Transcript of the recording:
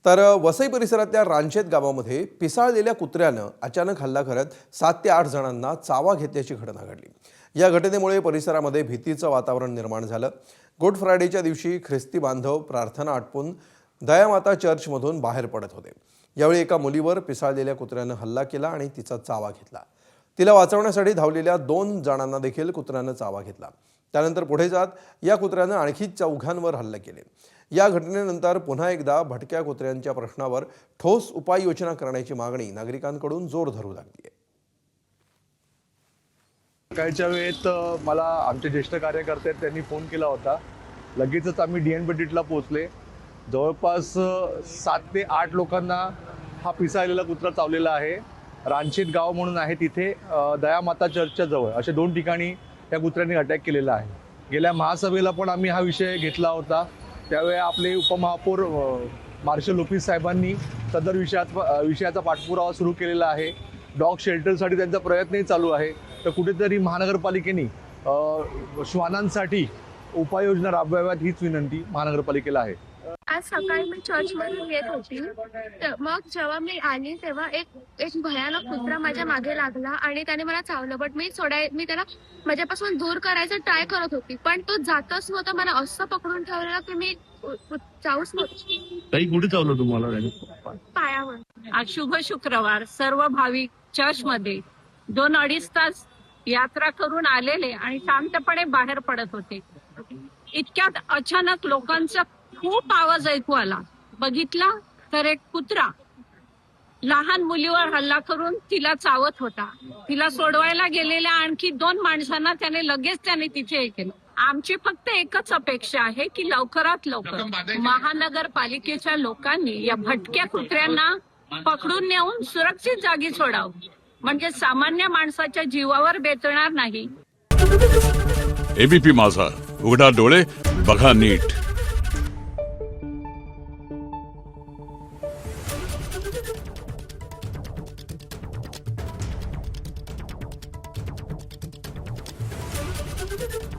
तर वसई परिसरातल्या रांचेत गावामध्ये पिसाळलेल्या कुत्र्यानं अचानक हल्ला करत 7 ते 8 जणांना चावा घेतल्याची घटना घडली। या घटनेमुळे परिसरामध्ये भीतीचं वातावरण निर्माण झालं। गुड फ्रायडेच्या दिवशी ख्रिस्ती बांधव प्रार्थना आटपून दयामाता चर्चमधून बाहेर पडत होते। यावेळी एका मुलीवर पिसाळलेल्या कुत्र्यानं हल्ला केला आणि तिचा चावा घेतला। तिला वाचवण्यासाठी धावलेल्या 2 जणांना देखील कुत्र्यानं चावा घेतला। त्यानंतर पुढे जात या कुत्र्यानं आणखी 4 हल्ले केले। या घटनेनंतर पुन्हा एकदा भटक्या कुत्र्यांच्या प्रश्नावर ठोस उपाययोजना करण्याची मागणी नागरिकांकडून जोर धरू लागली आहे। सकाळच्या वेळेत मला आमचे ज्येष्ठ कार्यकर्ते त्यांनी फोन केला होता। लगेचच आम्ही डीएन-पेटीतला पोहोचले। जवळपास 7 ते 8 लोकांना हा पिसाळलेला कुत्रा चावलेला आहे। रांचेत गाव म्हणून आहे, तिथे दयामाता चर्चच्या जवळ असे 2 ठिकाणी त्या कुत्र्यांनी अटॅक केलेला आहे। गेल्या महासभेला पण आम्ही हा विषय घेतला होता। त्यावेळी आपले उपमहापौर मार्शल ऑफिस साहेबांनी सदर विषयाचा पाठपुरावा सुरू केलेला आहे। डॉग शेल्टरसाठी त्यांचा प्रयत्नही चालू आहे। तर कुठेतरी महानगरपालिकेने श्वानांसाठी उपाययोजना राबवाव्यात हीच विनंती महानगरपालिकेला आहे। आज सकाळी मी चर्चमधून येत होती, मग जेव्हा मी आली तेव्हा एक भयानक कुत्रा माझ्या मागे लागला आणि त्याने मला चावलं। बट मी त्याला माझ्यापासून दूर करायचं ट्राय करत होती, पण तो जातच नव्हता। मला असं पकडून ठेवलेलं की मी जाऊच नव्हती। काही कुठे चावलं तुम्हाला? पायावर। आज शुभ शुक्रवार, सर्व भाविक चर्चमध्ये 2-2.5 तास यात्रा करून आलेले आणि शांतपणे बाहेर पडत होते। इतक्यात अचानक लोकांचा खूप आवाज ऐकू आला। बघितला तर एक कुत्रा लहान मुलीवर हल्ला करून तिला चावत होता। तिला सोडवायला गेलेल्या आणखी 2 माणसांना त्याने तिथे हे केलं। आमची फक्त एकच अपेक्षा आहे की लवकरात लवकर महानगरपालिकेच्या लोकांनी या भटक्या कुत्र्यांना पकडून नेऊन सुरक्षित जागी सोडावं, म्हणजे सामान्य माणसाच्या जीवावर बेतणार नाही। एबीपी माझा, उघडा डोळे बघा नीट। Thank you.